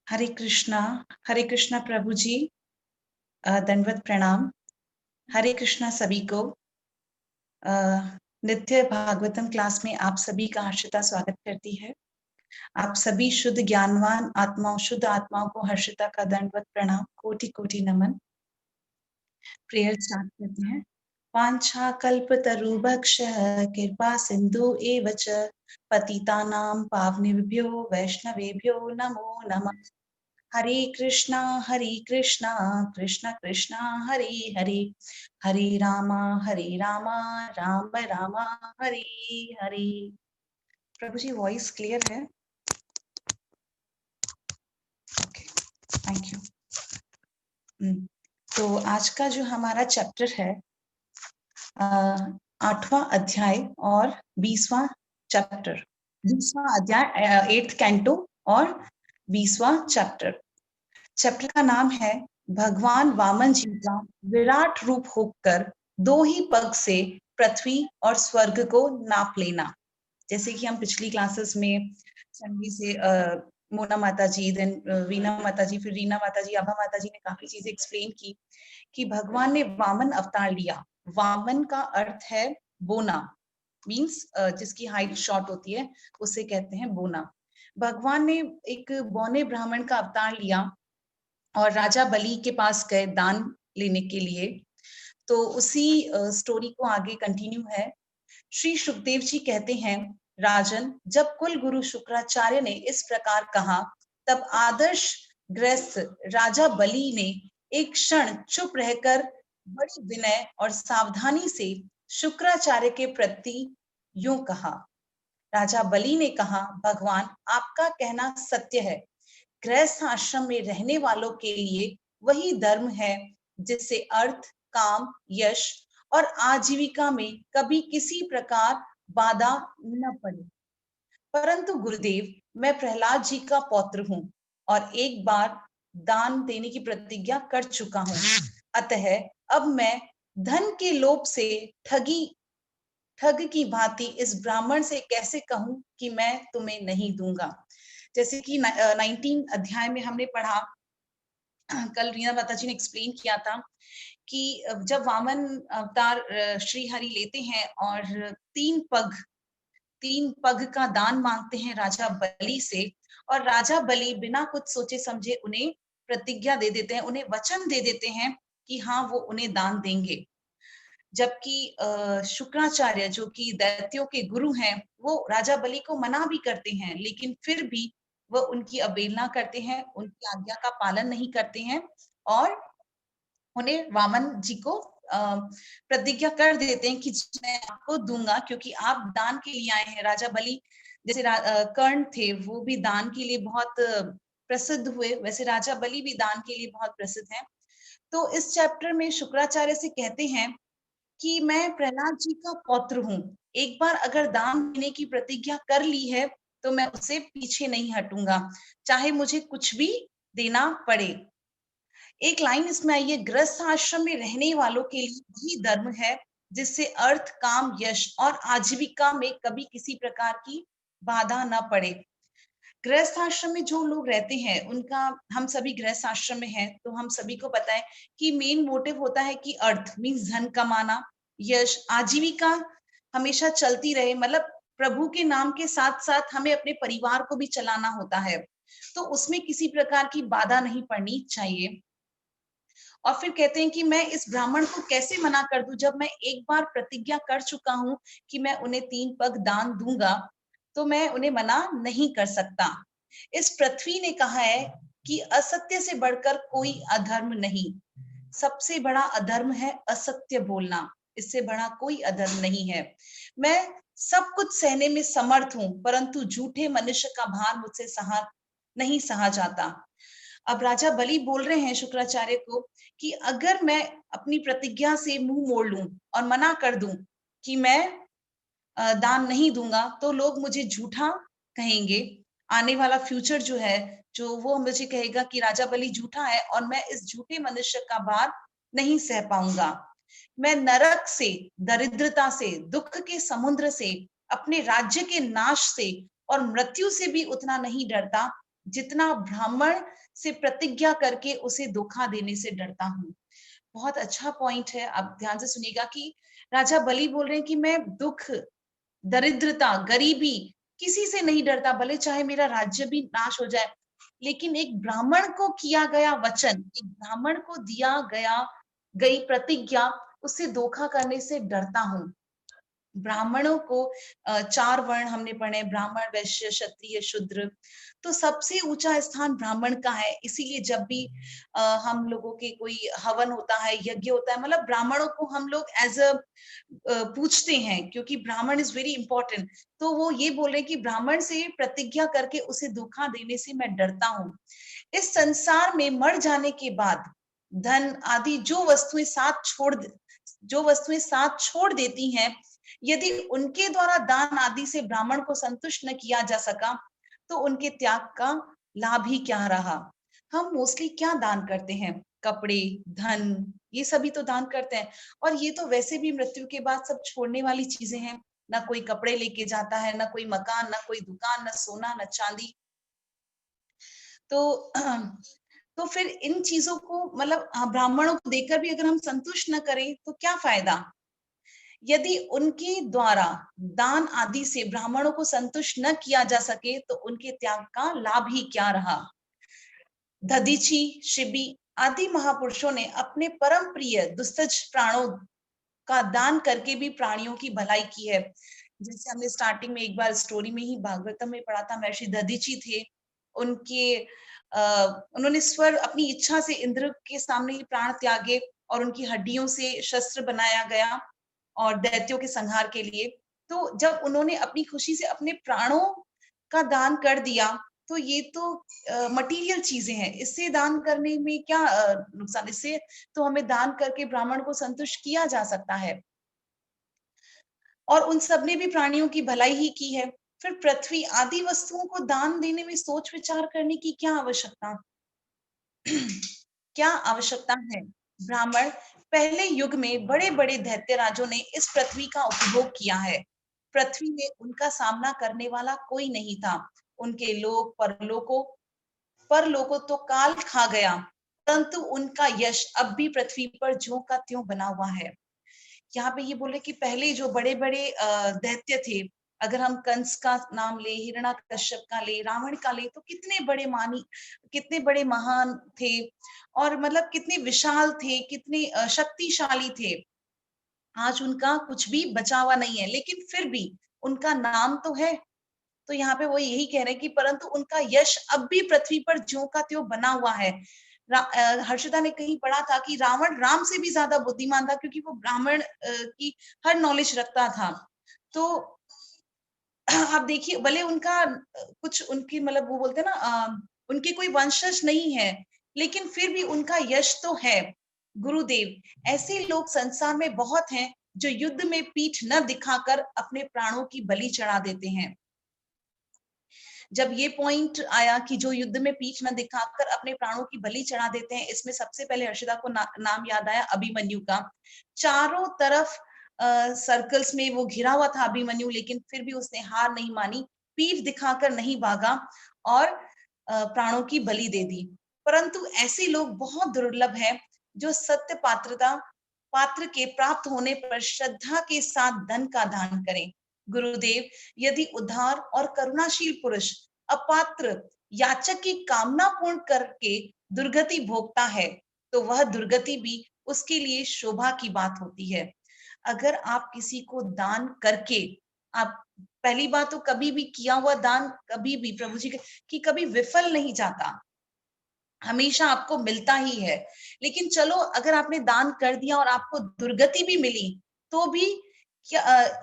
हरे कृष्णा प्रभु जी। दंडवत प्रणाम। हरे कृष्णा सभी को। नित्य भागवतम क्लास में आप सभी का हर्षिता स्वागत करती है। आप सभी शुद्ध ज्ञानवान आत्माओं, शुद्ध आत्माओं को हर्षिता का दंडवत प्रणाम, कोटि कोटि नमन। प्रेयर स्टार्ट करते हैं। वाञ्छा कल्पतरुभक्षः कृपा सिंधु एव च पतितानां पावनेभ्यो वैष्णवेभ्यो नमो नमः। हरे कृष्णा कृष्ण कृष्ण हरे हरे, हरे राम राम राम हरे हरे। प्रभु जी वॉइस क्लियर है? Okay, thank you. तो आज का जो हमारा चैप्टर है 8वां अध्याय और 20वां चैप्टर, 20वां अध्याय 8th कैंटो और 20वां चैप्टर। चैप्टर का नाम है भगवान वामन जी का विराट रूप होकर दो ही पग से पृथ्वी और स्वर्ग को नाप लेना। जैसे कि हम पिछली क्लासेस में संगी से मोना माता जी, देन वीना माता जी, फिर रीना माता जी, आभा माता जी ने काफी चीजें एक्सप्लेन की कि भगवान ने वामन अवतार लिया। वामन का अर्थ है बोना, मीन्स जिसकी हाइट शॉर्ट होती है उसे कहते हैं बोना। भगवान ने एक बौने ब्राह्मण का अवतार लिया और राजा बलि के पास गए दान लेने के लिए। तो उसी स्टोरी को आगे कंटिन्यू है। श्री सुखदेव जी कहते हैं, राजन, जब कुल गुरु शुक्राचार्य ने इस प्रकार कहा, तब आदर्श गृहस्थ राजा बलि ने एक क्षण चुप रहकर बड़ी विनय और सावधानी से शुक्राचार्य के प्रति यूं कहा। राजा बलि ने कहा, भगवान, आपका कहना सत्य है। गृहस्थ आश्रम में रहने वालों के लिए वही धर्म है जिससे अर्थ, काम, यश और आजीविका में कभी किसी प्रकार बाधा न पड़े। परंतु गुरुदेव, मैं प्रहलाद जी का पौत्र हूँ और एक बार दान देने की प्रतिज्ञा कर चुका हूँ। अतः अब मैं धन के लोभ से ठग की भांति इस ब्राह्मण से कैसे कहूं कि मैं तुम्हें नहीं दूंगा। जैसे कि 19 अध्याय में हमने पढ़ा, कल रीना माता जी ने एक्सप्लेन किया था कि जब वामन अवतार श्री हरि लेते हैं और तीन पग का दान मांगते हैं राजा बलि से, और राजा बलि बिना कुछ सोचे समझे उन्हें प्रतिज्ञा दे देते हैं, उन्हें वचन दे देते हैं कि हाँ वो उन्हें दान देंगे। जबकि शुक्राचार्य जो कि दैत्यों के गुरु हैं, वो राजा बलि को मना भी करते हैं, लेकिन फिर भी वो उनकी अवहेलना करते हैं, उनकी आज्ञा का पालन नहीं करते हैं और उन्हें वामन जी को प्रतिज्ञा कर देते हैं कि मैं आपको दूंगा क्योंकि आप दान के लिए आए हैं। राजा बलि जैसे कर्ण थे, वो भी दान के लिए बहुत प्रसिद्ध हुए, वैसे राजा बलि भी दान के लिए बहुत प्रसिद्ध हैं। तो इस चैप्टर में शुक्राचार्य से कहते हैं कि मैं प्रहलाद जी का पौत्र हूँ, एक बार अगर दान देने की प्रतिज्ञा कर ली है तो मैं उससे पीछे नहीं हटूंगा, चाहे मुझे कुछ भी देना पड़े। एक लाइन इसमें आई है, गृहस्थ आश्रम में रहने वालों के लिए वही धर्म है जिससे अर्थ, काम, यश और आजीविका में कभी किसी प्रकार की बाधा न पड़े। गृहस्थ आश्रम में जो लोग रहते हैं उनका, हम सभी गृहस्थ आश्रम में हैं तो हम सभी को पता है कि मेन मोटिव होता है कि अर्थ मीन्स धन कमाना, यश, आजीविका हमेशा चलती रहे, मतलब प्रभु के नाम के साथ साथ हमें अपने परिवार को भी चलाना होता है, तो उसमें किसी प्रकार की बाधा नहीं पड़नी चाहिए। और फिर कहते हैं कि मैं इस ब्राह्मण को कैसे मना कर दूं, जब मैं एक बार प्रतिज्ञा कर चुका हूं कि मैं उन्हें 3 पग दान दूंगा, तो मैं उन्हें मना नहीं कर सकता। इस पृथ्वी ने कहा है कि असत्य से बढ़कर कोई अधर्म नहीं। सबसे बड़ा अधर्म है असत्य बोलना, इससे बड़ा कोई अधर्म नहीं है। मैं सब कुछ सहने में समर्थ हूं, परंतु झूठे मनुष्य का भार मुझसे नहीं सहा जाता। अब राजा बलि बोल रहे हैं शुक्राचार्य को कि अगर मैं अपनी प्रतिज्ञा से मुंह मोड़ लूं और मना कर दूं कि मैं दान नहीं दूंगा, तो लोग मुझे झूठा कहेंगे। आने वाला फ्यूचर जो है, जो वो मुझे कहेगा कि राजा बलि झूठा है और मैं इस झूठे मनुष्य का भार नहीं सह पाऊंगा। मैं नरक से, दरिद्रता से, दुख के समुद्र से, अपने राज्य के नाश से और मृत्यु से भी उतना नहीं डरता जितना ब्राह्मण से प्रतिज्ञा करके उसे धोखा देने से डरता हूँ। बहुत अच्छा पॉइंट है, आप ध्यान से सुनिएगा कि राजा बलि बोल रहे हैं कि मैं दुख, दरिद्रता, गरीबी किसी से नहीं डरता, भले चाहे मेरा राज्य भी नाश हो जाए, लेकिन एक ब्राह्मण को किया गया वचन, एक ब्राह्मण को दिया गया गई प्रतिज्ञा, उससे धोखा करने से डरता हूँ। ब्राह्मणों को 4 वर्ण हमने पढ़े, ब्राह्मण, वैश्य, क्षत्रिय, शूद्र। तो सबसे ऊंचा स्थान ब्राह्मण का है। इसीलिए जब भी हम लोगों के कोई हवन होता है, यज्ञ होता है, मतलब ब्राह्मणों को हम लोग एज अ पूछते हैं, क्योंकि ब्राह्मण इज वेरी इंपॉर्टेंट। तो वो ये बोल रहे हैं कि ब्राह्मण से प्रतिज्ञा करके उसे धोखा देने से मैं डरता हूँ। इस संसार में मर जाने के बाद धन आदि जो वस्तुएं साथ छोड़ देती हैं, यदि उनके द्वारा दान आदि से ब्राह्मण को संतुष्ट न किया जा सका, तो उनके त्याग का लाभ ही क्या रहा। हम मोस्टली क्या दान करते हैं? कपड़े, धन, ये सभी तो दान करते हैं। और ये तो वैसे भी मृत्यु के बाद सब छोड़ने वाली चीजें हैं। ना कोई कपड़े लेके जाता है, ना कोई मकान, ना कोई दुकान, ना सोना, ना चांदी। तो तो फिर इन चीजों को मतलब ब्राह्मणों को देकर भी अगर हम संतुष्ट न करें तो क्या फायदा। यदि उनके द्वारा दान आदि से ब्राह्मणों को संतुष्ट न किया जा सके, तो उनके त्याग का लाभ ही क्या रहा। दधीची, शिबी आदि महापुरुषों ने अपने परम प्रिय दुस्तज प्राणों का दान करके भी प्राणियों की भलाई की है। जैसे हमने स्टार्टिंग में एक बार स्टोरी में ही भागवतम में पढ़ा था, महर्षि दधीची थे, उनके उन्होंने स्वर अपनी इच्छा से इंद्र के सामने ही प्राण त्यागे, और उनकी हड्डियों से शस्त्र बनाया गया और दैत्यों के संहार के लिए। तो जब उन्होंने अपनी खुशी से अपने प्राणों का दान कर दिया, तो ये तो मटेरियल चीजें हैं, इससे दान करने में क्या नुकसान। इससे तो हमें दान करके ब्राह्मण को संतुष्ट किया जा सकता है, और उन सब ने भी प्राणियों की भलाई ही की है। फिर पृथ्वी आदि वस्तुओं को दान देने में सोच विचार करने की क्या आवश्यकता क्या आवश्यकता है। ब्राह्मण पहले युग में बड़े बड़े दैत्य राजों ने इस पृथ्वी का उपभोग किया है। पृथ्वी में उनका सामना करने वाला कोई नहीं था। उनके लोक परलोकों तो काल खा गया, परंतु उनका यश अब भी पृथ्वी पर ज्यों का त्यों बना हुआ है। यहाँ पे ये बोले कि पहले जो बड़े बड़े दैत्य थे, अगर हम कंस का नाम ले, हिरण्याकश्यप का ले, रावण का ले, तो कितने बड़े महान थे, और मतलब कितने विशाल थे, कितने शक्तिशाली थे। आज उनका कुछ भी बचा हुआ नहीं है, लेकिन फिर भी उनका नाम तो है। तो यहाँ पे वो यही कह रहे हैं कि परंतु उनका यश अब भी पृथ्वी पर ज्यों का त्यों बना हुआ है। हर्षिता ने कहीं पढ़ा था कि रावण राम से भी ज्यादा बुद्धिमान था, क्योंकि वो ब्राह्मण की हर नॉलेज रखता था। तो आप देखिए, भले उनका कुछ उनकी मतलब वो बोलते हैं ना, उनके कोई वंशज नहीं है, लेकिन फिर भी उनका यश तो है। गुरुदेव, ऐसे लोग संसार में बहुत हैं जो युद्ध में पीठ न दिखाकर अपने प्राणों की बलि चढ़ा देते हैं। जब ये पॉइंट आया कि जो युद्ध में पीठ न दिखाकर अपने प्राणों की बलि चढ़ा देते हैं, इसमें सबसे पहले हर्षिता को नाम याद आया अभिमन्यु का। चारों तरफ सर्कल्स में वो घिरा हुआ था अभिमन्यु, लेकिन फिर भी उसने हार नहीं मानी, पीठ दिखाकर नहीं भागा, और प्राणों की बलि दे दी। परंतु ऐसे लोग बहुत दुर्लभ हैं जो सत्य पात्र के प्राप्त होने पर श्रद्धा के साथ धन का दान करें। गुरुदेव, यदि उदार और करुणाशील पुरुष अपात्र याचक की कामना पूर्ण करके दुर्गति भोगता है, तो वह दुर्गति भी उसके लिए शोभा की बात होती है। अगर आप किसी को दान करके, आप पहली बात तो कभी भी किया हुआ दान कभी भी प्रभु जी की कभी विफल नहीं जाता, हमेशा आपको मिलता ही है। लेकिन चलो, अगर आपने दान कर दिया और आपको दुर्गति भी मिली, तो भी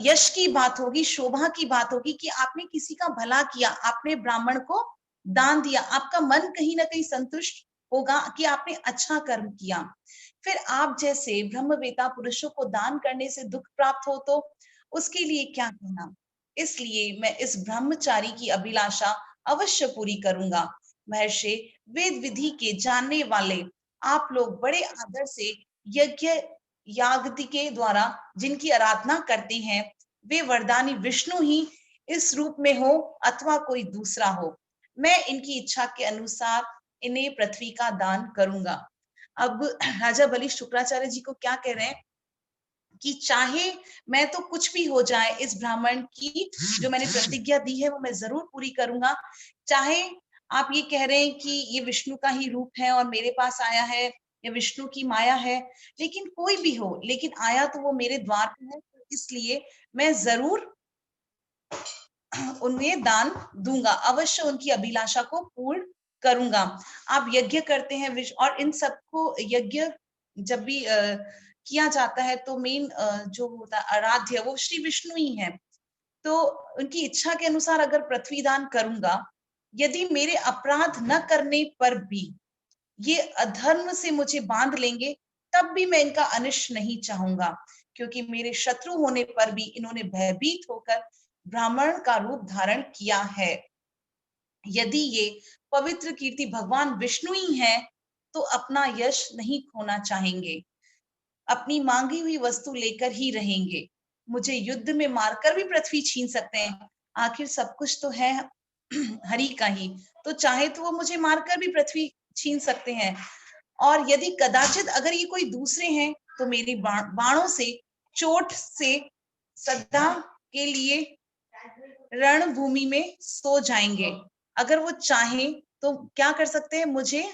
यश की बात होगी, शोभा की बात होगी कि आपने किसी का भला किया, आपने ब्राह्मण को दान दिया, आपका मन कहीं ना कहीं संतुष्ट होगा कि आपने अच्छा कर्म किया। फिर आप जैसे ब्रह्मवेता पुरुषों को दान करने से दुख प्राप्त हो, तो उसके लिए क्या कहना। इसलिए मैं इस ब्रह्मचारी की अभिलाषा अवश्य पूरी करूंगा। महर्षि, वेद विधि के जानने वाले आप लोग बड़े आदर से यज्ञ यागदि के द्वारा जिनकी आराधना करते हैं, वे वरदानी विष्णु ही इस रूप में हो अथवा कोई दूसरा हो। मैं इनकी इच्छा के अनुसार इन्हें पृथ्वी का दान करूंगा। अब राजा बलि शुक्राचार्य जी को क्या कह रहे हैं कि चाहे मैं तो कुछ भी हो जाए, इस ब्राह्मण की जो मैंने प्रतिज्ञा दी है वो मैं जरूर पूरी करूंगा। चाहे आप ये कह रहे हैं कि ये विष्णु का ही रूप है और मेरे पास आया है, या विष्णु की माया है, लेकिन कोई भी हो, लेकिन आया तो वो मेरे द्वार पे है, तो इसलिए मैं जरूर उन्हें दान दूंगा, अवश्य उनकी अभिलाषा को पूर्ण करूंगा। आप यज्ञ करते हैं और इन सबको यज्ञ जब भी किया जाता है तो मेन जो होता है आराध्य वो श्री विष्णु ही है। तो उनकी इच्छा के अनुसार अगर पृथ्वी दान करूंगा, यदि मेरे अपराध न करने पर भी ये अधर्म से मुझे बांध लेंगे, तब भी मैं इनका अनिष्ट नहीं चाहूंगा, क्योंकि मेरे शत्रु होने पर भी इन्होंने भयभीत होकर ब्राह्मण का रूप धारण किया है। यदि ये पवित्र कीर्ति भगवान विष्णु ही हैं, तो अपना यश नहीं खोना चाहेंगे, अपनी मांगी हुई वस्तु लेकर ही रहेंगे। मुझे युद्ध में मारकर भी पृथ्वी छीन सकते हैं, आखिर सब कुछ तो है हरि का ही, तो चाहे तो वो मुझे मारकर भी पृथ्वी छीन सकते हैं। और यदि कदाचित अगर ये कोई दूसरे हैं, तो मेरी बाणों से, चोट से सदा के लिए रणभूमि में सो जाएंगे। अगर वो चाहें तो क्या कर सकते हैं, मुझे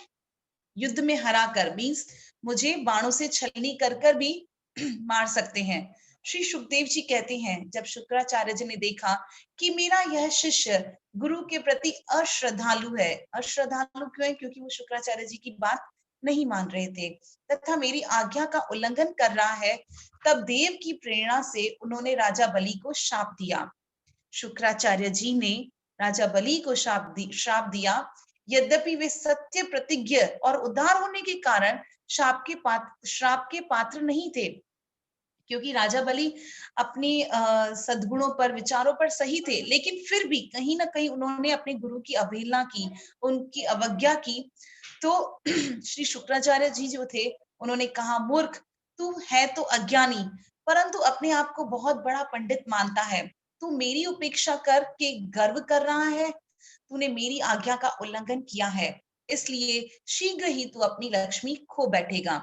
युद्ध में हरा कर, मीन्स मुझे बाणों से छलनी कर कर भी मार सकते हैं। श्री सुखदेव जी कहते हैं, जब शुक्राचार्य जी ने देखा कि मेरा यह शिष्य गुरु के प्रति अश्रद्धालु है, अश्रद्धालु क्यों है, क्योंकि वो शुक्राचार्य जी की बात नहीं मान रहे थे तथा मेरी आज्ञा का उल्लंघन कर रहा है, तब देव की प्रेरणा से उन्होंने राजा बलि को शाप दिया। शुक्राचार्य जी ने राजा बलि को श्राप दिया। यद्यपि वे सत्य प्रतिज्ञ और उदार होने के कारण श्राप के पात्र नहीं थे, क्योंकि राजा बलि अपनी सद्गुणों पर, विचारों पर सही थे, लेकिन फिर भी कहीं ना कहीं उन्होंने अपने गुरु की अवहेलना की, उनकी अवज्ञा की। तो श्री शुक्राचार्य जी जो थे, उन्होंने कहा, मूर्ख, तू है तो अज्ञानी, परंतु अपने आप को बहुत बड़ा पंडित मानता है। तू मेरी उपेक्षा करके गर्व कर रहा है, तूने मेरी आज्ञा का उल्लंघन किया है, इसलिए शीघ्र ही तू अपनी लक्ष्मी खो बैठेगा।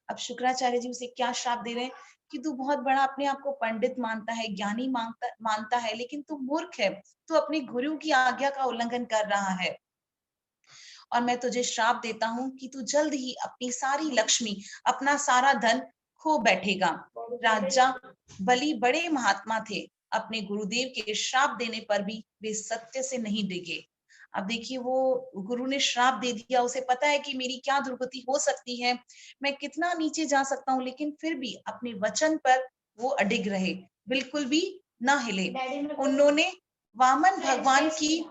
अब शुक्राचार्य जी उसे क्या श्राप दे रहे हैं कि तू बहुत बड़ा अपने आप को पंडित मानता है, ज्ञानी मानता है, लेकिन तू मूर्ख है, तू अपने गुरु की आज्ञा का उल्लंघन कर रहा है, और मैं तुझे श्राप देता हूं कि तू जल्द ही अपनी सारी लक्ष्मी, अपना सारा धन खो बैठेगा। राजा बलि बड़े महात्मा थे, अपने गुरुदेव के श्राप देने पर भी वे सत्य से नहीं डिगे। अब देखिए, वो गुरु ने श्राप दे दिया, उसे पता है कि मेरी क्या दुर्गति हो सकती है, मैं कितना नीचे जा सकता हूँ, लेकिन फिर भी अपने वचन पर वो अडिग रहे, बिल्कुल भी ना हिले। उन्होंने वामन भगवान की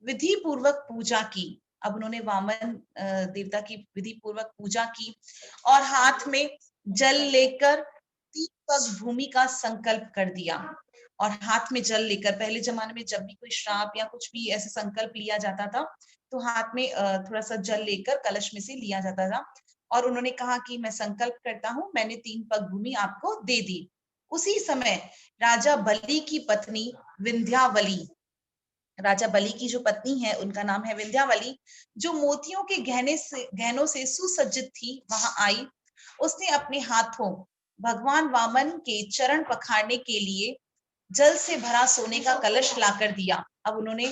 विधि पूर्वक पूजा की। अब उन्होंने वामन देवता की विधि पूर्वक पूजा की और हाथ में जल लेकर 3 पग भूमि का संकल्प कर दिया। और हाथ में जल लेकर, पहले जमाने में जब भी कोई श्राप या कुछ भी ऐसे संकल्प लिया जाता था, तो हाथ में थोड़ा सा जल लेकर कलश में से लिया जाता था, और उन्होंने कहा कि मैं संकल्प करता हूं, मैंने 3 पग भूमि आपको दे दी। उसी समय राजा बलि की पत्नी विंध्यावली, राजा बलि की जो पत्नी है उनका नाम है विंध्यावली, जो मोतियों के गहनों से सुसज्जित थी, वहां आई। उसने अपने हाथों भगवान वामन के चरण पखारने के लिए जल से भरा सोने का कलश लाकर दिया। अब उन्होंने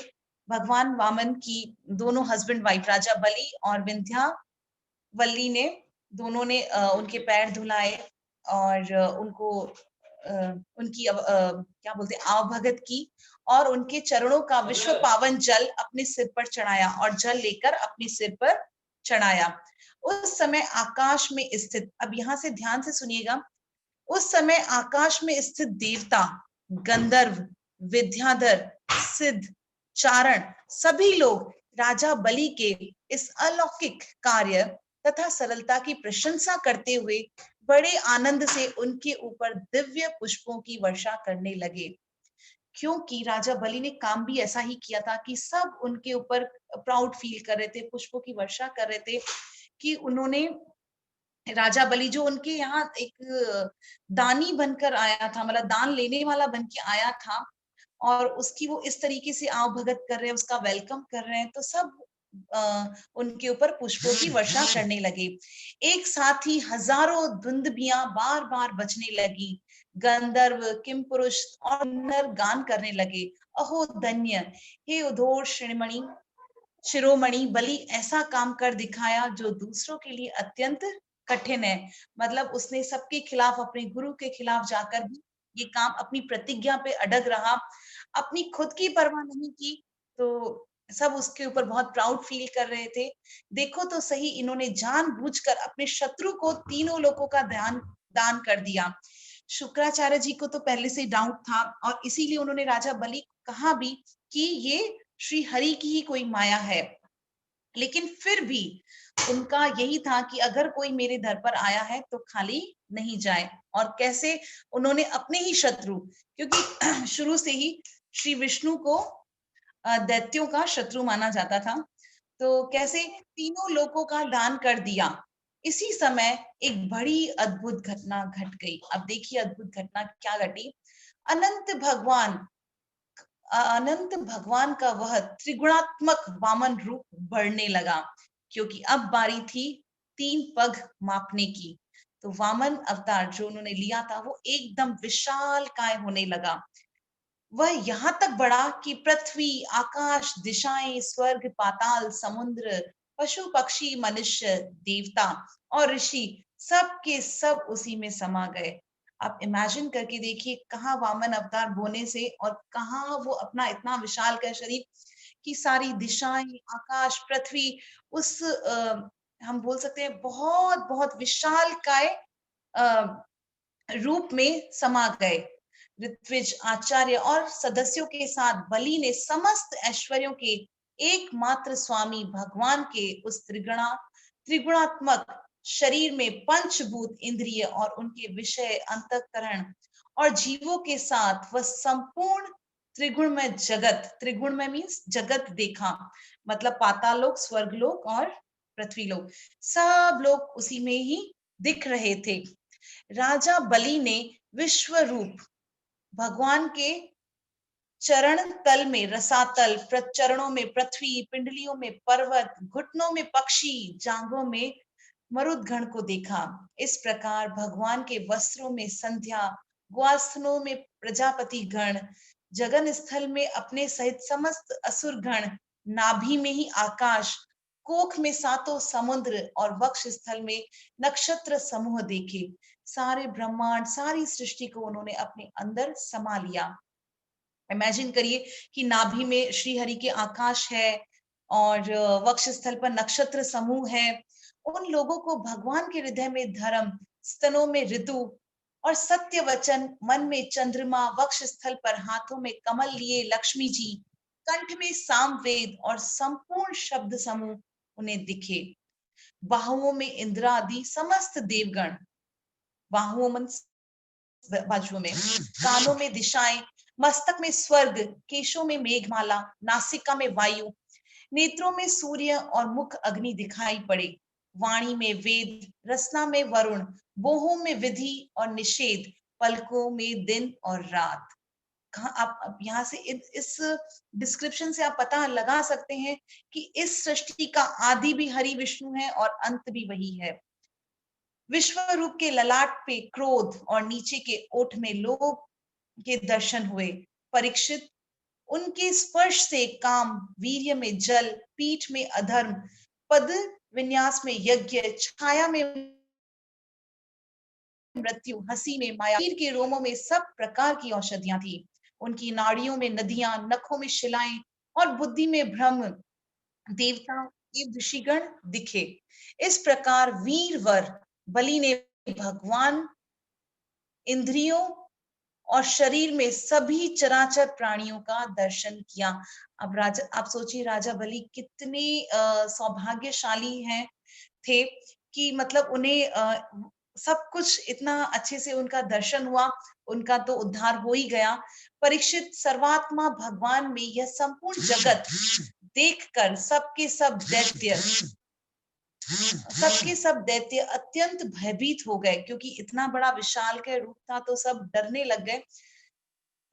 भगवान वामन की, दोनों हस्बैंड वाइफ राजा बलि और विंध्यावली ने, दोनों ने उनके पैर धुलाए और उनको उनकी क्या बोलते हैं, आवभगत की, और उनके चरणों का विश्व पावन जल अपने सिर पर चढ़ाया, और जल लेकर अपने सिर पर चढ़ाया। उस समय आकाश में स्थित, अब यहां से ध्यान से सुनिएगा, उस समय आकाश में स्थित देवता, गंधर्व, विद्याधर, सिद्ध, चारण, सभी लोग राजा बलि के इस अलौकिक कार्य तथा सरलता की प्रशंसा करते हुए बड़े आनंद से उनके ऊपर दिव्य पुष्पों की वर्षा करने लगे। क्योंकि राजा बलि ने काम भी ऐसा ही किया था कि सब उनके ऊपर प्राउड फील कर रहे थे, पुष्पों की वर्षा कर रहे थे, कि उन्होंने, राजा बलि जो उनके यहाँ एक दानी बनकर आया था, मतलब दान लेने वाला बन के आया था, और उसकी वो इस तरीके से आव भगत कर रहे हैं, उसका वेलकम कर रहे हैं, तो सब उनके ऊपर पुष्पों की वर्षा करने लगे। एक साथ ही हजारों दुंदभियां बार बार बजने लगी। गंधर्व, किमपुरुष और नर गान करने लगे, अहो धन्य, हे उधोर शिरोमणि बलि, ऐसा काम कर दिखाया जो दूसरों के लिए अत्यंत कठिन है। मतलब उसने सबके खिलाफ, अपने गुरु के खिलाफ जाकर भी ये काम, अपनी प्रतिज्ञा पे अडग रहा, अपनी खुद की परवाह नहीं की। तो सब उसके ऊपर बहुत प्राउड फील कर रहे थे। देखो तो सही, इन्होंने जानबूझकर अपने शत्रु को तीनों लोगों का दान दान कर दिया। शुक्राचार्य जी को तो पहले से डाउट था, और इसीलिए उन्होंने राजा बलि को कहा भी कि ये श्री हरि की ही कोई माया है। लेकिन फिर भी उनका यही था कि अगर कोई मेरे दर पर आया है तो खाली नहीं जाए। और कैसे उन्होंने अपने ही शत्रु, क्योंकि शुरू से ही श्री विष्णु को दैत्यों का शत्रु माना जाता था, तो कैसे तीनों लोगों का दान कर दिया। इसी समय एक बड़ी अद्भुत घटना घट गई। अब देखिए अद्भुत घटना क्या घटी। अनंत भगवान अनंत भगवान का वह त्रिगुणात्मक वामन रूप बढ़ने लगा, क्योंकि अब बारी थी 3 पग मापने की। तो वामन अवतार जो उन्होंने लिया था वो एकदम विशाल काय होने लगा। वह यहां तक बढ़ा कि पृथ्वी, आकाश, दिशाएं, स्वर्ग, पाताल, समुद्र, पशु, पक्षी, मनुष्य, देवता और ऋषि सब के सब उसी में समा गए। आप इमेजिन करके देखिए, कहाँ वामन अवतार होने से और कहाँ वो अपना इतना विशाल का शरीर की सारी दिशाएं, आकाश, पृथ्वी, उस हम बोल सकते हैं बहुत बहुत विशाल काय रूप में समा गए। ऋत्विज, आचार्य और सदस्यों के साथ बलि ने समस्त ऐश्वर्यों के एकमात्र स्वामी भगवान के उस त्रिगुणात्मक शरीर में पंचभूत इंद्रिय और उनके विषय, अंतःकरण और जीवों के साथ वह संपूर्ण त्रिगुणमय जगत, त्रिगुणमय मीन्स जगत देखा, मतलब पाताल लोक, स्वर्ग लोक और पृथ्वी लोक, सब लोग उसी में ही दिख रहे थे। राजा बलि ने विश्व रूप भगवान के चरण तल में रसातल, चरणों में पृथ्वी, पिंडलियों में पर्वत, घुटनों में पक्षी, जांघों में मरुदगण को देखा। इस प्रकार भगवान के वस्त्रों में संध्या, ग्वास्थनों में प्रजापति गण, जगन स्थल में अपने सहित समस्त असुर गण, नाभि में ही आकाश, कोख में सातों समुद्र और वक्ष स्थल में नक्षत्र समूह देखे। सारे ब्रह्मांड, सारी सृष्टि को उन्होंने अपने अंदर समा लिया। इमेजिन करिए कि नाभि में श्री हरि के आकाश है और वक्ष स्थल पर नक्षत्र समूह है। उन लोगों को भगवान के हृदय में धर्म, स्तनों में ऋतु और सत्य वचन, मन में चंद्रमा, वक्ष स्थल पर हाथों में कमल लिए लक्ष्मी जी, कंठ में सामवेद और संपूर्ण शब्द समूह उन्हें दिखे। बाहुओं में इंद्र आदि समस्त देवगण, बाहुओं में, बाजुओं में, कानों में दिशाएं, मस्तक में स्वर्ग, केशों में मेघमाला, नासिका में वायु, नेत्रों में सूर्य और मुख अग्नि दिखाई पड़े। वाणी में वेद, रसना में वरुण, बोहों में विधि और निषेध, पलकों में दिन और रात। कहा आप यहाँ से इस डिस्क्रिप्शन से आप पता लगा सकते हैं कि इस सृष्टि का आदि भी हरि विष्णु है और अंत भी वही है। विश्व रूप के ललाट पे क्रोध और नीचे के ओठ में लोभ के दर्शन हुए। परीक्षित, उनके स्पर्श से काम, वीर्य में जल, पीठ में अधर्म, पद विन्यास में यज्ञ, छाया में मृत्यु, हंसी में माया, शरीर के रोमों में सब प्रकार की औषधियां थी। उनकी नाड़ियों में नदियां, नखों में शिलाएं और बुद्धि में ब्रह्म, देवता, देव ऋषिगण दिखे। इस प्रकार वीरवर बलि ने भगवान, इंद्रियों और शरीर में सभी चराचर प्राणियों का दर्शन किया। अब राजा, आप सोचिए राजा बलि कितने सौभाग्यशाली हैं थे कि मतलब उन्हें सब कुछ इतना अच्छे से उनका दर्शन हुआ, उनका तो उद्धार हो ही गया। परीक्षित, सर्वात्मा भगवान में यह संपूर्ण जगत देखकर सबके सब दैत्य अत्यंत भयभीत हो गए, क्योंकि इतना बड़ा विशाल का रूप था तो सब डरने लग गए।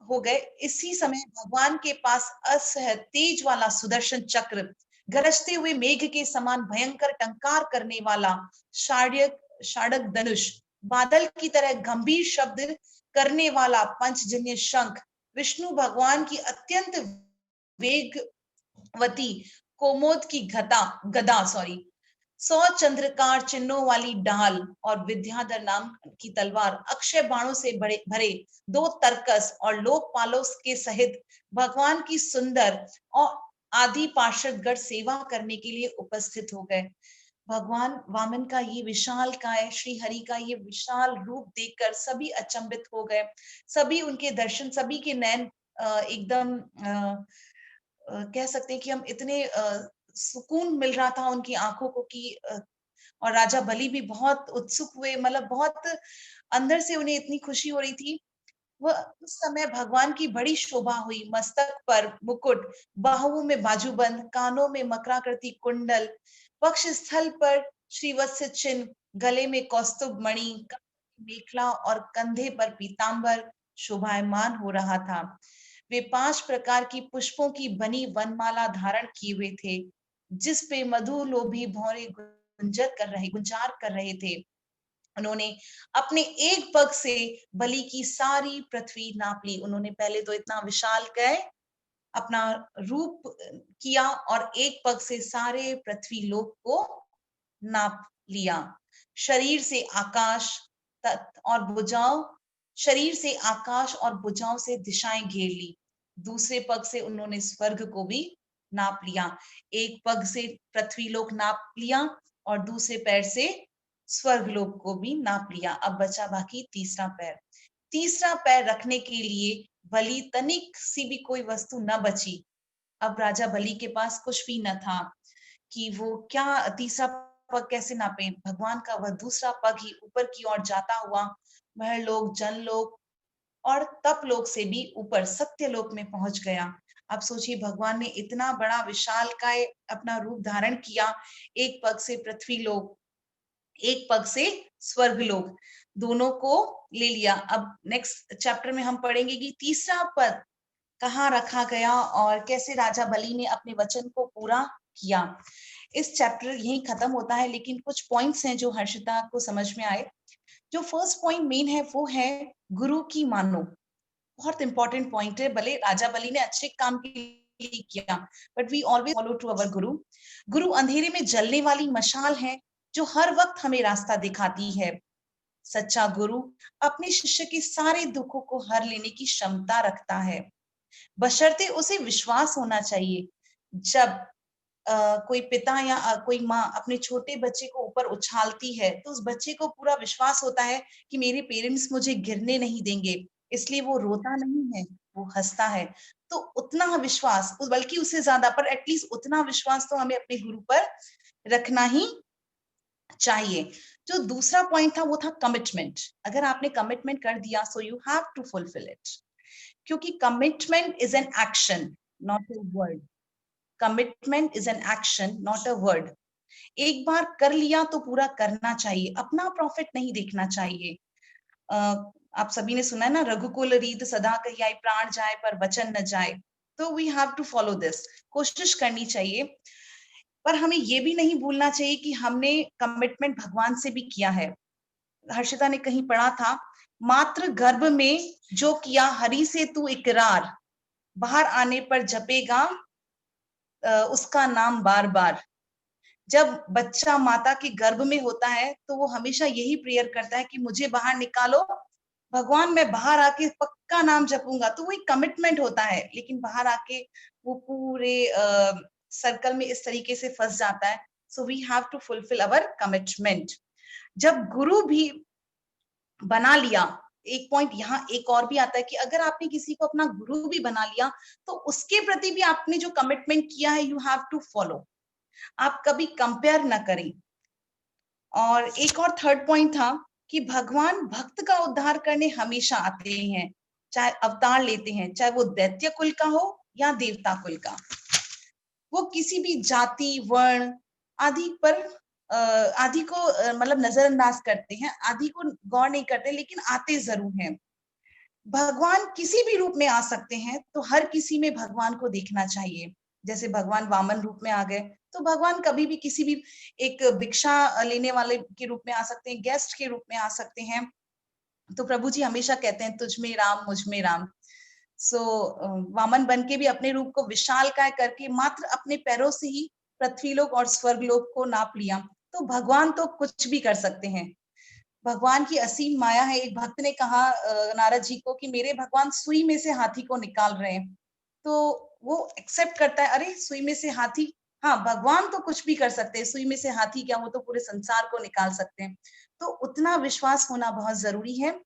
हो गए। इसी समय भगवान के पास असह तेज वाला सुदर्शन चक्र, गरजते हुए मेघ के समान भयंकर टंकार करने वाला शार्यक शार्दक धनुष, बादल की तरह गंभीर शब्द करने वाला पंचजन्य शंख, विष्णु भगवान की अत्यंत वेगवती कोमोद की गदा, 100 चंद्रकार चिन्हों वाली ढाल और विद्याधर नाम की तलवार, अक्षय बाणों से भरे 2 तरकस और लोकपालों के सहित भगवान की सुंदर और आदि पार्षदगण सेवा करने के लिए उपस्थित हो गए। भगवान वामन का ये विशाल काय, श्री हरि का ये विशाल रूप देखकर सभी अचंभित हो गए। सभी उनके दर्शन, सभी के नयन एकदम कह सकते हैं कि हम इतने सुकून मिल रहा था उनकी आंखों को कि और राजा बलि भी बहुत उत्सुक हुए, मतलब बहुत अंदर से उन्हें इतनी खुशी हो रही थी। वह उस समय भगवान की बड़ी शोभा हुई, मस्तक पर मुकुट, बाहुओं में बाजूबंद, कानों में मकराकृति कुंडल, वक्ष स्थल पर श्रीवत्स चिन्ह, गले में कौस्तुभ मणि, मेखला और कंधे पर पीतांबर शोभायमान हो रहा था। वे 5 प्रकार की पुष्पों की बनी वनमाला धारण किए हुए थे, जिस पे मधुलोभी भौरे गुंजार कर रहे थे। उन्होंने अपने एक पग से बलि की सारी पृथ्वी नाप ली। उन्होंने पहले तो इतना विशाल काय अपना रूप किया और एक पग से सारे पृथ्वी लोक को नाप लिया। शरीर से आकाश और भुजाओं शरीर से आकाश और भुजाओं से दिशाएं घेर ली। दूसरे पग से उन्होंने स्वर्ग को भी नाप लिया। एक पग से पृथ्वी लोक नाप लिया और दूसरे पैर से स्वर्ग लोक को भी नाप लिया। अब बचा बाकी तीसरा पैर। तीसरा पैर रखने के लिए बलि तनिक सी भी कोई वस्तु न बची। अब राजा बलि के पास कुछ भी न था कि वो क्या तीसरा पग कैसे नापे। भगवान का वह दूसरा पग ही ऊपर की ओर जाता हुआ वह लोग जनलोक और तप लोक से भी ऊपर सत्य लोक में पहुंच गया। अब सोचिए, भगवान ने इतना बड़ा विशाल काय अपना रूप धारण किया, एक पग से पृथ्वी लोक, एक पग से स्वर्ग लोक, दोनों को ले लिया। अब नेक्स्ट चैप्टर में हम पढ़ेंगे कि तीसरा पद कहाँ रखा गया और कैसे राजा बलि ने अपने वचन को पूरा किया। इस चैप्टर यहीं खत्म होता है, लेकिन कुछ पॉइंट्स हैं जो हर्षिता को समझ में आए। जो फर्स्ट पॉइंट मेन है वो है गुरु की मानो। बहुत इंपॉर्टेंट पॉइंट है। भले राजा बलि ने अच्छे काम के लिए किया, but we always follow to our guru. गुरु अंधेरे में जलने वाली मशाल है जो हर वक्त हमें रास्ता दिखाती है। सच्चा गुरु अपने शिष्य के सारे दुखों को हर लेने की क्षमता रखता है, बशर्ते उसे विश्वास होना चाहिए। जब कोई पिता या कोई माँ अपने छोटे बच्चे को ऊपर उछालती है तो उस बच्चे को पूरा विश्वास होता है कि मेरे पेरेंट्स मुझे गिरने नहीं देंगे, इसलिए वो रोता नहीं है, वो हंसता है। तो उतना विश्वास, बल्कि उससे ज्यादा, पर एटलीस्ट उतना विश्वास तो हमें अपने गुरु पर रखना ही चाहिए। जो दूसरा पॉइंट था वो था कमिटमेंट। अगर आपने कमिटमेंट कर दिया, so you have to fulfil it, क्योंकि commitment is an action, not a word. Commitment is an action, not a word. एक बार कर लिया तो पूरा करना चाहिए, अपना प्रॉफिट नहीं देखना चाहिए। आप सभी ने सुना है ना, रघुकुल रीत सदा कहियाई, प्राण जाए पर वचन न जाए। तो we have to follow this, कोशिश करनी चाहिए। पर हमें ये भी नहीं भूलना चाहिए कि हमने कमिटमेंट भगवान से भी किया है। हर्षिता ने कहीं पढ़ा था, मात्र गर्भ में जो किया हरि से तू इकरार, बाहर आने पर जपेगा उसका नाम बार बार। जब बच्चा माता के गर्भ में होता है तो वो हमेशा यही प्रेयर करता है कि मुझे बाहर निकालो भगवान, मैं बाहर आके पक्का नाम जपूंगा। तो वो एक कमिटमेंट होता है, लेकिन बाहर आके वो पूरे सर्कल में इस तरीके से फंस जाता है। So we have to fulfil our commitment. जब गुरु भी बना लिया, एक पॉइंट यहाँ एक और भी आता है कि अगर आपने किसी को अपना गुरु भी बना लिया तो उसके प्रति भी आपने जो कमिटमेंट किया है, यू हैव टू फॉलो। आप कभी कंपेयर ना करें। और एक और थर्ड पॉइंट था कि भगवान भक्त का उद्धार करने हमेशा आते हैं, चाहे अवतार लेते हैं, चाहे वो दैत्य कुल का हो या देवता कुल का। वो किसी भी जाति, वर्ण आदि पर आदि को मतलब नजरअंदाज करते हैं, आदि को गौर नहीं करते, लेकिन आते जरूर हैं। भगवान किसी भी रूप में आ सकते हैं, तो हर किसी में भगवान को देखना चाहिए। जैसे भगवान वामन रूप में आ गए, तो भगवान कभी भी किसी भी एक भिक्षा लेने वाले के रूप में आ सकते हैं, गेस्ट के रूप में आ सकते हैं। तो प्रभु जी हमेशा कहते हैं, तुझ में राम, मुझ में राम। सो वामन बन के भी अपने रूप को विशालकाय करके मात्र अपने पैरों से ही पृथ्वीलोक और स्वर्गलोक को नाप लिया। तो भगवान तो कुछ भी कर सकते हैं। भगवान की असीम माया है। एक भक्त ने कहा नारद जी को कि मेरे भगवान सुई में से हाथी को निकाल रहे हैं। तो वो एक्सेप्ट करता है, अरे सुई में से हाथी, हाँ भगवान तो कुछ भी कर सकते हैं, सुई में से हाथी क्या, वो तो पूरे संसार को निकाल सकते हैं। तो उतना विश्वास होना बहुत जरूरी है।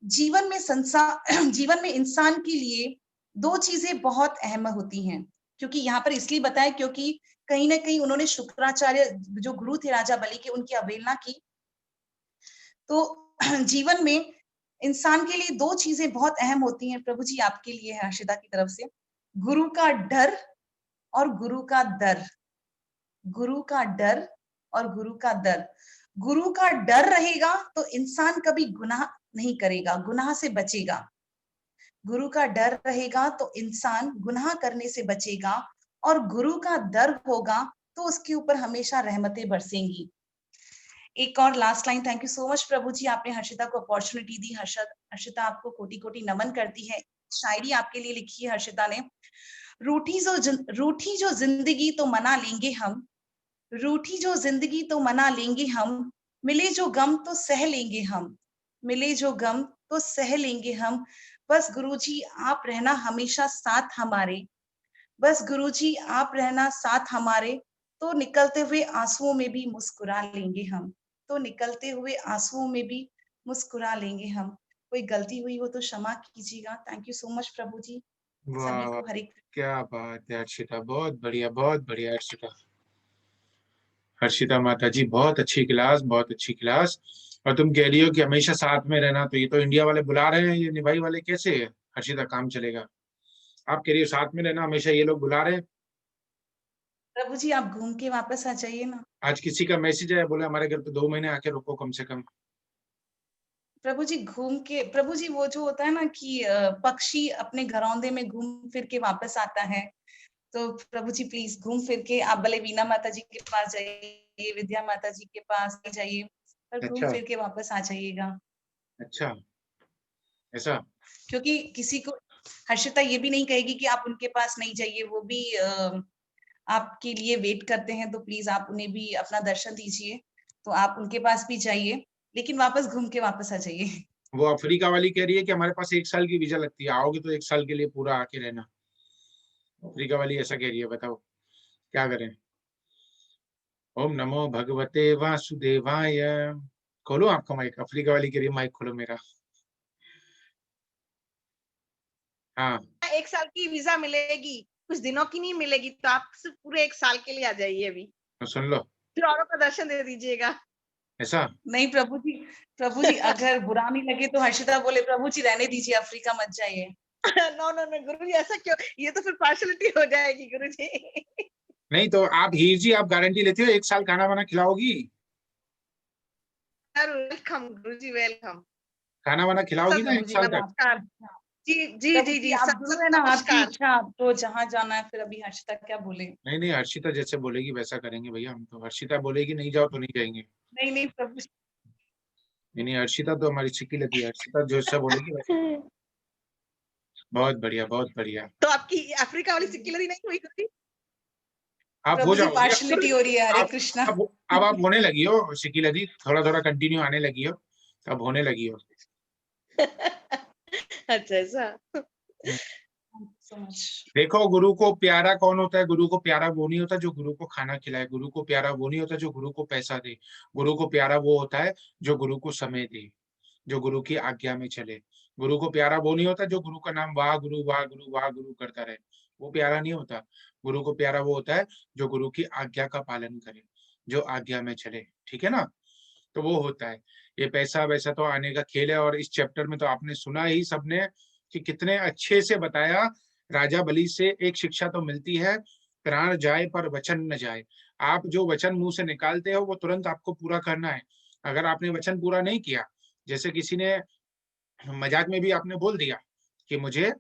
जीवन में संसार जीवन में इंसान के लिए दो चीजें बहुत अहम होती हैं, क्योंकि यहाँ पर इसलिए बताया क्योंकि कहीं ना कहीं उन्होंने शुक्राचार्य जो गुरु थे राजा बलि के, उनकी अवहेलना की। तो जीवन में इंसान के लिए दो चीजें बहुत अहम होती हैं। प्रभु जी आपके लिए है हर्षिता की तरफ से, गुरु का डर और गुरु का दर। गुरु का डर और गुरु का दर। गुरु का डर रहेगा तो इंसान कभी गुनाह नहीं करेगा, गुनाह से बचेगा। गुरु का डर रहेगा तो इंसान गुनाह करने से बचेगा, और गुरु का दर होगा तो उसके ऊपर हमेशा रहमतें बरसेंगी। एक और last line. Thank you so much प्रभु जी, आपने हर्षिता को अपॉर्चुनिटी दी। हर्षिता आपको कोटि कोटि नमन करती है। शायरी आपके लिए लिखी है हर्षिता ने। रूठी जो जिंदगी तो मना लेंगे हम, रूठी जो जिंदगी तो मना लेंगे हम, मिले जो गम तो सह लेंगे हम, मिले जो गम तो सह लेंगे हम। बस गुरुजी आप रहना हमेशा साथ हमारे, बस गुरुजी आप रहना साथ हमारे, तो निकलते हुए आंसुओं में भी मुस्कुरा लेंगे हम, तो निकलते हुए आंसुओं में भी मुस्कुरा लेंगे हम। कोई गलती हुई हो तो क्षमा कीजिएगा। थैंक यू सो मच प्रभु जी। वाह सभी वाह, को हरे कृष्ण। क्या बात है हर्षिता, बहुत बढ़िया, बहुत बढ़िया हर्षिता। हर्षिता माता जी, बहुत अच्छी क्लास, बहुत अच्छी क्लास। और तुम कह रही हो कि हमेशा साथ में रहना, तो ये तो इंडिया वाले बुला रहे हैं, ये निभाई वाले कैसे है हर्षिता, काम चलेगा? आप कह रही हो साथ में रहना, हमेशा ये लोग बुला रहे हैं। प्रभु जी आप घूम के वापस आ जाइए ना। आज किसी का मैसेज आया, बोले हमारे घर पे 2 महीने आके रुको कम से कम। प्रभु जी घूम के, प्रभु जी वो जो होता है ना कि पक्षी अपने घरौंदे में घूम फिर के वापस आता है। तो प्रभु जी प्लीज घूम फिर के आप भले वीणा माता जी के पास जाइए, विद्या माता जी के पास जाइए, पर घूम अच्छा फिर के वापस आ जाइएगा। अच्छा, ऐसा? क्योंकि किसी को हर्षिता ये भी नहीं कहेगी कि आप उनके पास नहीं जाइए, वो भी आपके लिए वेट करते हैं। तो प्लीज आप उन्हें भी अपना दर्शन दीजिए। तो आप उनके पास भी जाइए, लेकिन वापस घूम के वापस आ जाइए। वो अफ्रीका वाली कह रही है कि हमारे पास 1 साल की वीजा लगती है, आओगे तो 1 साल के लिए पूरा आके रहना। अफ्रीका वाली ऐसा कह रही है, बताओ क्या करें। ओम नमो भगवते वासुदेवाय। खोलो आपका माइक, अफ्रीका वाली कह रही है माइक खोलो मेरा। हाँ, 1 साल की वीजा मिलेगी, कुछ दिनों की नहीं मिलेगी, तो आप सिर्फ पूरे 1 साल के लिए आ जाइए अभी, तो सुन लो। फिर औरों का दर्शन दे दीजिएगा। ऐसा? नहीं प्रभु जी अगर बुरा नहीं लगे तो हर्षिता बोले प्रभु जी रहने दीजिए, अफ्रीका मत जाइए। नो नो नो गुरु जी, ऐसा क्यों? ये तो फिर पार्शलिटी हो जाएगी गुरु जी। नहीं तो आप हीर जी, आप गारंटी लेते हो 1 साल खाना वाना खिलाओगी? वेलकम गुरु जी, वेलकम। खाना वाना खिलाओगी सब ना प्रभु 1 साल जी तक? नमस्कार। जी जी प्रभु जी जी जी, आप सब गुरु सब है ना, आपकी नमस्कार। इच्छा, आपको जहाँ जाना है। फिर अभी हर्षिता क्या बोले? नहीं नहीं, हर्षिता जैसे बोलेगी वैसा करेंगे भैया हम तो। हर्षिता बोलेगी नहीं जाओ तो नहीं जाएंगे। नहीं नहीं प्रभु जी। नहीं नहीं, हर्षिता तो हमारी चिक्की लगी है, हर्षिता जैसा बोलेगी वैसा। बहुत बढ़िया, बहुत बढ़िया। तो आपकी अफ्रीका वाली सिक्किलरी नहीं हुई गुरु जी? आप हो प्रभु जी जाओगे अब। पार्शलिटी हो रही है, हरे आप कृष्णा। अब आप होने लगी हो शिकी लगी, थोड़ा थोड़ा कंटिन्यू आने लगी हो, अब होने लगी हो। अच्छा ऐसा। हम्म। So much. देखो, गुरु को प्यारा कौन होता है? गुरु को प्यारा वो नहीं होता जो गुरु को खाना खिलाए, गुरु को प्यारा वो नहीं होता जो गुरु को पैसा दे, गुरु को प्यारा वो होता है जो गुरु को समय दे, जो गुरु की आज्ञा में चले। गुरु को प्यारा वो नहीं होता जो गुरु का नाम वाह गुरु वाह गुरु वाह गुरु करता रहे, वो प्यारा नहीं होता। गुरु को प्यारा वो होता है जो गुरु की आज्ञा का पालन करे, जो आज्ञा में चले, ठीक है ना? तो वो होता है। ये पैसा वैसा तो आने का खेल है, और इस चैप्टर में तो आपने सुना ही सबने कि कितने अच्छे से बताया। राजा बलि से एक शिक्षा तो मिलती है, प्राण जाए पर वचन न जाए। आप जो वचन मुंह से निकालते हो वो तुरंत आपको पूरा करना है। अगर आपने वचन पूरा नहीं किया, जैसे किसी ने मजाक में भी आपने बोल दिया कि मुझे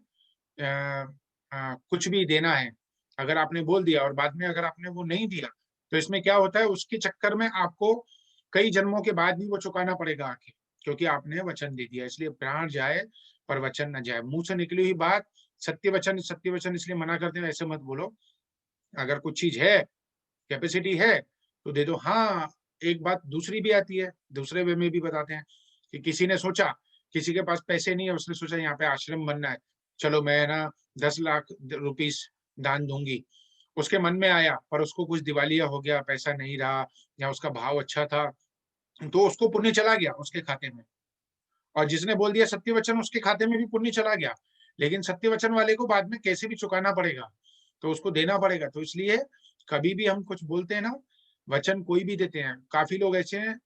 कुछ भी देना है, अगर आपने बोल दिया और बाद में अगर आपने वो नहीं दिया, तो इसमें क्या होता है, उसके चक्कर में आपको कई जन्मों के बाद भी वो चुकाना पड़ेगा आके, क्योंकि आपने वचन दे दिया। इसलिए प्राण जाए पर वचन न जाए। मुंह से निकली हुई बात सत्य वचन इसलिए मना करते हैं, ऐसे मत बोलो। अगर कुछ चीज है, कैपेसिटी है, तो दे दो। हाँ, एक बात दूसरी भी आती है, दूसरे वे में भी बताते हैं कि किसी ने सोचा, किसी के पास पैसे नहीं है, उसने सोचा यहाँ पे आश्रम बनना है, चलो मैं ना 10 लाख रुपीस दान दूंगी। उसके मन में आया, पर उसको कुछ दिवालिया हो गया, पैसा नहीं रहा, या उसका भाव अच्छा था, तो उसको पुण्य चला गया उसके खाते में। और जिसने बोल दिया सत्य वचन, उसके खाते में भी पुण्य चला गया। लेकिन सत्य वचन वाले को बाद में कैसे भी चुकाना पड़ेगा, तो उसको देना पड़ेगा। तो इसलिए कभी भी हम कुछ बोलते हैं ना, वचन कोई भी देते हैं, काफी लोग ऐसे हैं,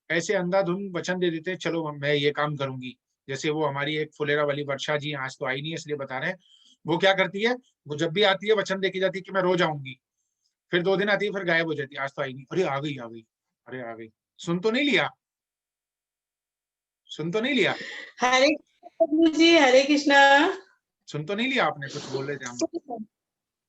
ऐसे अंधाधुंध वचन दे देते हैं, चलो मैं ये काम करूंगी। जैसे वो हमारी एक फुलेरा वाली वर्षा जी, आज तो आई नहीं है इसलिए बता रहे हैं। वो क्या करती है, वो जब भी आती है वचन देके जाती है कि मैं रोज आऊंगी, फिर 2 दिन आती है, फिर गायब हो जाती है, आज तो आई नहीं, अरे आ गई आ गई, अरे आ गई। सुन तो नहीं लिया, सुन तो नहीं लिया, हरे कृष्णा जी, हरे कृष्णा। सुन तो नहीं लिया आपने, कुछ बोल रहे थे हम,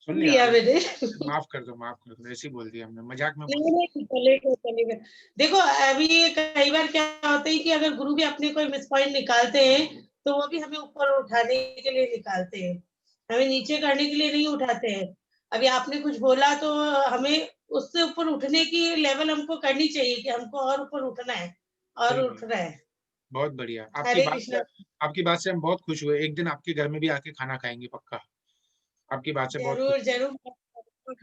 सुन लिया लिया। मैंने। माफ कर दो, माफ कर दो, ऐसे ही बोल दिया हमने, मजाक में बोल नहीं नहीं, चलेगा चलेगा। देखो अभी कई बार क्या होता है कि अगर गुरु भी अपने कोई मिस पॉइंट निकालते हैं, तो वो भी हमें ऊपर उठाने के लिए निकालते हैं, हमें नीचे करने के लिए नहीं उठाते हैं। अभी आपने कुछ बोला तो हमें उससे ऊपर उठने की लेवल हमको करनी चाहिए कि हमको और ऊपर उठना है और सही है, उठना है। बहुत बढ़िया। हरे कृष्णा। आपकी बात से हम बहुत खुश हुए। एक दिन आपके घर में भी आके खाना खाएंगे पक्का, आपकी बात से बहुत खुश। जरूर जरूर।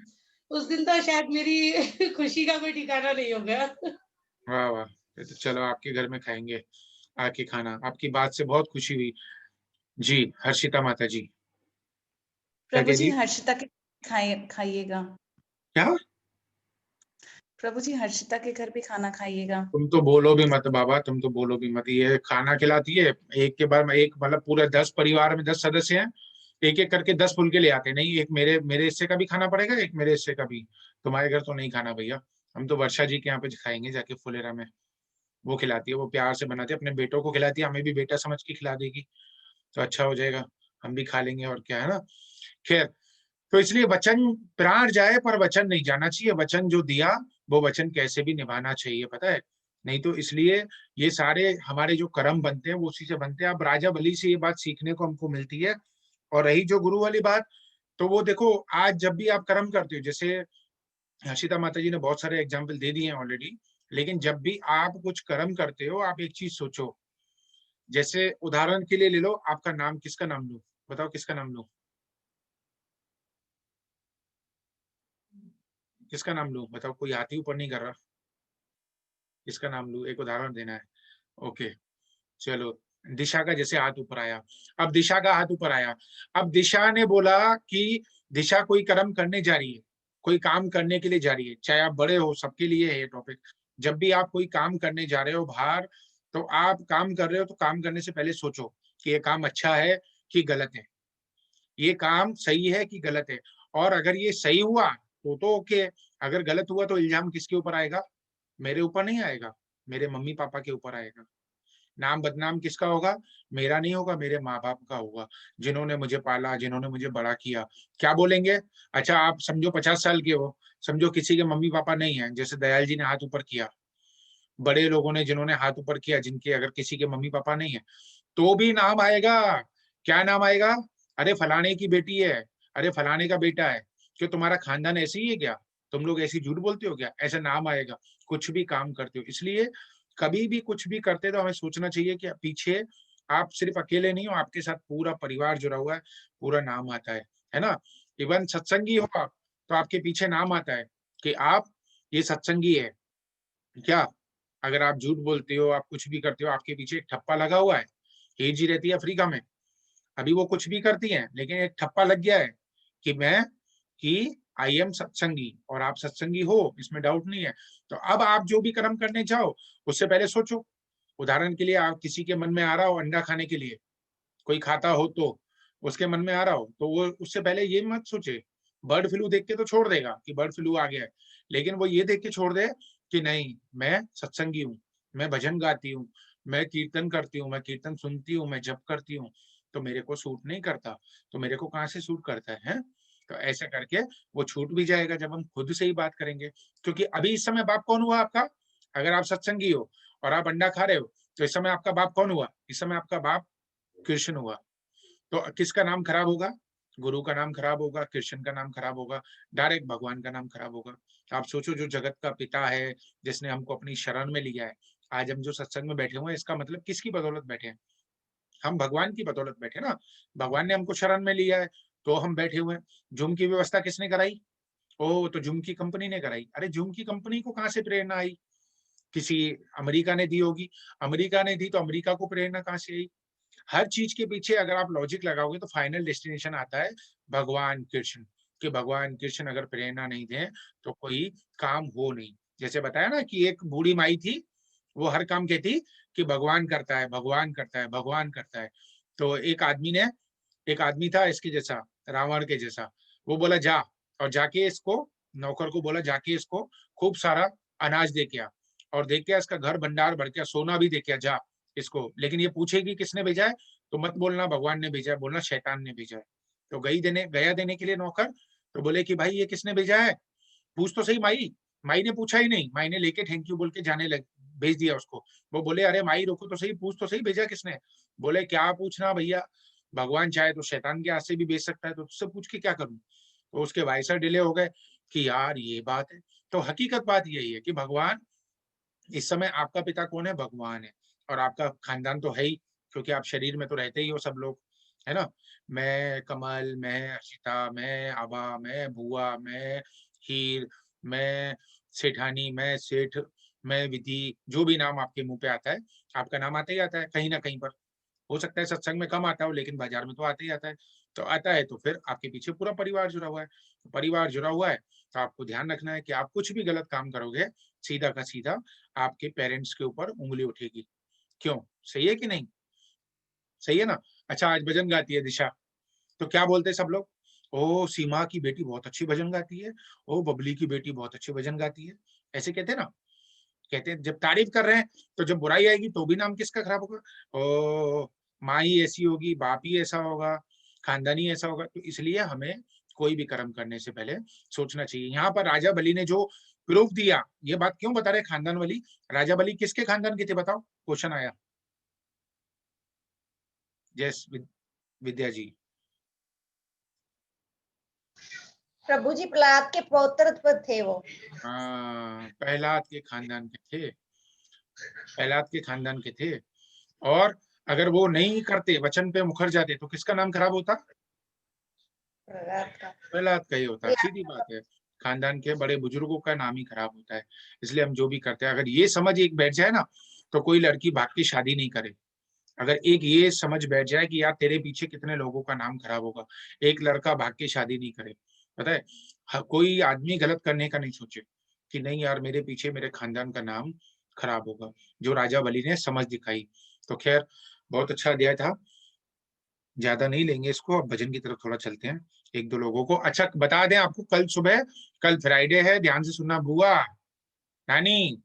उस दिन तो शायद मेरी खुशी का कोई ठिकाना नहीं होगा। वाह वाह, तो चलो आपके घर में खाएंगे आके खाना। आपकी बात से बहुत खुशी हुई जी। हर्षिता माता जी क्या प्रभु कह जी रही? हर्षिता के खाइएगा। क्या? प्रभु जी हर्षिता के घर भी खाना खाइएगा। तुम तो बोलो भी मत बाबा, तुम तो बोलो भी मत। ये खाना खिलाती है, एक के बाद एक, मतलब पूरे 10 परिवार में 10 सदस्य हैं, एक एक करके 10 फुलके ले आते हैं। नहीं, एक मेरे मेरे हिस्से का भी खाना पड़ेगा, एक मेरे हिस्से का भी। तुम्हारे घर तो नहीं खाना भैया, हम तो वर्षा जी के यहाँ पे खाएंगे जाके फुलेरा में। वो खिलाती है, वो प्यार से बनाती है, अपने बेटों को खिलाती है, हमें भी बेटा समझ के खिला देगी, तो अच्छा हो जाएगा, हम भी खा लेंगे और क्या है ना। खैर, तो इसलिए वचन, प्राण जाए पर वचन नहीं जाना चाहिए। वचन जो दिया, वो वचन कैसे भी निभाना चाहिए, पता है। नहीं तो इसलिए ये सारे हमारे जो कर्म बनते हैं वो उसी से बनते हैं। अब राजा बलि से ये बात सीखने को हमको मिलती है। और रही जो गुरु वाली बात, तो वो देखो, आज जब भी आप कर्म करते हो, जैसे हर्षिता माता जी ने बहुत सारे एग्जाम्पल दे दिए हैं ऑलरेडी, लेकिन जब भी आप कुछ कर्म करते हो, आप एक चीज सोचो। जैसे उदाहरण के लिए ले लो, आपका नाम, किसका नाम लूं, बताओ किसका नाम लूं, किसका नाम लूं, बताओ, कोई हाथ ही ऊपर नहीं कर रहा। किसका नाम लूं, एक उदाहरण देना है। ओके, चलो, दिशा का जैसे हाथ ऊपर आया। अब दिशा का हाथ ऊपर आया, अब दिशा ने बोला कि दिशा कोई कर्म करने जा रही है, कोई काम करने के लिए जा रही है, चाहे आप बड़े हो, सबके लिए है ये टॉपिक। जब भी आप कोई काम करने जा रहे हो बाहर, तो आप काम कर रहे हो, तो काम करने से पहले सोचो कि ये काम अच्छा है कि गलत है, ये काम सही है कि गलत है। और अगर ये सही हुआ तो ओके, अगर गलत हुआ तो इल्जाम किसके ऊपर आएगा? मेरे ऊपर नहीं आएगा, मेरे मम्मी पापा के ऊपर आएगा। नाम बदनाम किसका होगा? मेरा नहीं होगा, मेरे माँ बाप का होगा, जिन्होंने मुझे पाला, जिन्होंने मुझे बड़ा किया। क्या बोलेंगे? अच्छा, आप समझो 50 साल के हो, समझो किसी के मम्मी पापा नहीं है, जैसे दयाल जी ने हाथ ऊपर किया, बड़े लोगों ने जिन्होंने हाथ ऊपर किया, जिनके अगर किसी के मम्मी पापा नहीं है, तो भी नाम आएगा। क्या नाम आएगा? अरे फलाने की बेटी है, अरे फलाने का बेटा है। क्यों, तुम्हारा खानदान ऐसे ही है क्या? तुम लोग ऐसी झूठ बोलते हो क्या? ऐसा नाम आएगा कुछ भी काम करते हो। इसलिए कभी भी कुछ भी करते तो हमें सोचना चाहिए कि पीछे आप सिर्फ अकेले नहीं हो, आपके साथ पूरा परिवार जुड़ा हुआ है, पूरा नाम आता है ना। इवन सत्संगी हो आप, तो आपके पीछे नाम आता है कि आप ये सत्संगी है। क्या, अगर आप झूठ बोलते हो, आप कुछ भी करते हो, आपके पीछे एक ठप्पा लगा हुआ है। हीर जी रहती है अफ्रीका में, अभी वो कुछ भी करती हैं, लेकिन एक ठप्पा लग गया है कि मैं, कि आई एम सत्संगी, और आप सत्संगी हो, इसमें डाउट नहीं है। तो अब आप जो भी कर्म करने जाओ, उससे पहले सोचो। उदाहरण के लिए, आप किसी के मन में आ रहा हो अंडा खाने के लिए, कोई खाता हो तो, उसके मन में आ रहा हो, तो वो उससे पहले ये मत सोचे। बर्ड फ्लू देख के तो छोड़ देगा कि बर्ड फ्लू आ गया है, लेकिन वो ये देख के छोड़ दे कि नहीं, मैं सत्संगी हूँ, मैं भजन गाती हूँ, मैं कीर्तन करती हूँ, मैं कीर्तन सुनती हूँ, मैं जप करती हूँ, तो मेरे को सूट नहीं करता, तो मेरे को कहाँ से सूट करता है, हैं? तो ऐसे करके वो छूट भी जाएगा जब हम खुद से ही बात करेंगे। क्योंकि अभी इस समय बाप कौन हुआ आपका? अगर आप सत्संगी हो और आप अंडा खा रहे हो, तो इस समय आपका बाप कौन हुआ? इस समय आपका बाप कृष्ण हुआ। तो किसका नाम खराब होगा? गुरु का नाम खराब होगा, कृष्ण का नाम खराब होगा, डायरेक्ट भगवान का नाम खराब होगा। आप सोचो, जो जगत का पिता है, जिसने हमको अपनी शरण में लिया है, आज हम जो सत्संग में बैठे हुए हैं, इसका मतलब किसकी बदौलत बैठे हैं? हम भगवान की बदौलत बैठे ना। भगवान ने हमको शरण में लिया है, तो हम बैठे हुए हैं। जूम की व्यवस्था किसने कराई? ओ, तो जूम की कंपनी ने कराई। अरे जूम की कंपनी को कहाँ से प्रेरणा आई? किसी अमेरिका ने दी होगी। अमेरिका ने दी तो अमेरिका को प्रेरणा कहाँ से आई? हर चीज के पीछे अगर आप लॉजिक लगाओगे तो फाइनल डेस्टिनेशन आता है भगवान कृष्ण। कि भगवान कृष्ण अगर प्रेरणा नहीं दें तो कोई काम हो नहीं। जैसे बताया ना कि एक बूढ़ी माई थी, वो हर काम कहती कि भगवान करता है, भगवान करता है, भगवान करता है। तो एक आदमी था इसके जैसा, रावण के जैसा। वो बोला जा, और जाके इसको, नौकर को बोला जाके इसको खूब सारा अनाज दे के आ, और दे के आ, इसका घर भंडार भर के आ, सोना भी दे के आ, जा इसको। लेकिन ये पूछेगी किसने भेजा है, तो मत बोलना भगवान ने भेजा है, बोलना शैतान ने भेजा है। तो गया देने के लिए नौकर, तो बोले कि भाई ये किसने भेजा है, पूछ तो सही माई। माई ने पूछा ही नहीं, माई ने लेके थैंक यू बोल के जाने लग, भेज दिया उसको। वो बोले अरे माई रुको तो सही, पूछ तो सही भेजा किसने। बोले क्या पूछना भैया, भगवान चाहे तो शैतान के हाथ से भी भेज सकता है, तो उससे पूछ के क्या करूं। तो उसके भाई सर डिले हो गए कि यार ये बात है। तो हकीकत बात यही है कि भगवान इस समय, आपका पिता कौन है? भगवान है। और आपका खानदान तो है ही, क्योंकि आप शरीर में तो रहते ही हो सब लोग, है ना। मैं कमल, मैं हर्षिता, मैं आभा, मैं बुआ, मैं हीर, मैं सेठानी, मैं सेठ, मैं विधि, जो भी नाम आपके मुंह पे आता है, आपका नाम आता ही आता है कहीं ना कहीं पर। हो सकता है सत्संग में कम आता हो, लेकिन बाजार में तो आता ही आता है। तो आता है तो फिर आपके पीछे पूरा परिवार जुड़ा हुआ है। तो परिवार जुड़ा हुआ है, तो आपको ध्यान रखना है कि आप कुछ भी गलत काम करोगे, सीधा का सीधा आपके पेरेंट्स के ऊपर उंगली उठेगी। क्यों? सही है कि नहीं? सही है ना। अच्छा, आज भजन गाती है दिशा, तो क्या बोलते हैं सब लोग? ओ सीमा की बेटी बहुत अच्छी भजन गाती है, ओ बबली की बेटी बहुत अच्छी भजन गाती है, ऐसे कहते हैं ना। कहते हैं जब तारीफ कर रहे हैं, तो जब बुराई आएगी तो भी नाम किसका खराब होगा? ओ माँ ही ऐसी होगी, बाप ही ऐसा होगा, खानदान ही ऐसा होगा। तो इसलिए हमें कोई भी कर्म करने से पहले सोचना चाहिए। यहाँ पर राजा बलि ने जो प्रूफ दिया, ये बात क्यों बता रहे खानदान वाली? राजा बलि किसके खानदान के थे बताओ? क्वेश्चन आया। जैस विद्या जी। प्रभु जी प्रहलाद के पौत्र थे वो। हाँ, प्रहलाद के खानदान के थे, प्रहलाद के खानदान के थे। और अगर वो नहीं करते, वचन पे मुखर जाते, तो किसका नाम खराब होता? प्रहलाद का। प्रहलाद का ही होता। सीधी बात है, खानदान के बड़े बुजुर्गों का नाम ही खराब होता है। इसलिए हम जो भी करते हैं, अगर ये समझ एक बैठ जाए ना, तो कोई लड़की भाग के शादी नहीं करे। अगर एक ये समझ बैठ जाए कि यार तेरे पीछे कितने लोगों का नाम खराब होगा, एक लड़का भाग के शादी नहीं करे। पता है, कोई आदमी गलत करने का नहीं सोचे कि नहीं यार मेरे पीछे मेरे खानदान का नाम खराब होगा, जो राजा बलि ने समझ दिखाई। तो खैर, बहुत अच्छा अध्याय था, ज्यादा नहीं लेंगे इसको, अब भजन की तरफ थोड़ा चलते हैं। एक दो लोगों को अच्छा बता दें आपको, कल सुबह, कल फ्राइडे है, ध्यान से सुनना बुआ, नानी,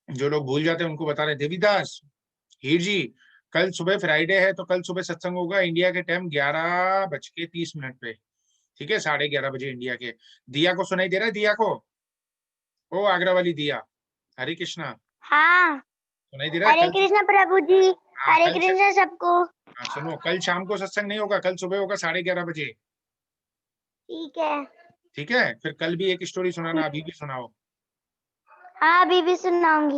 जो लोग भूल जाते हैं उनको बता रहे, देवीदास, हीर जी, कल सुबह फ्राइडे है, तो कल सुबह सत्संग होगा इंडिया के टाइम 11:30 पे। ठीक है, 11:30 बजे इंडिया के। दिया को सुनाई दे रहा है? दिया को, ओ आगरा वाली दिया, हरे कृष्णा, हाँ, सुनाई दे रहा है? हरे कल, कृष्ण प्रभु जी, हाँ, हरे कल कृष्ण सबको। हाँ, सुनो, कल शाम को सत्संग नहीं होगा, कल सुबह होगा 11:30 बजे। ठीक है। ठीक है, फिर कल भी एक स्टोरी सुनाना, अभी भी सुनाओ। हाँ, अभी भी सुनाऊंगी।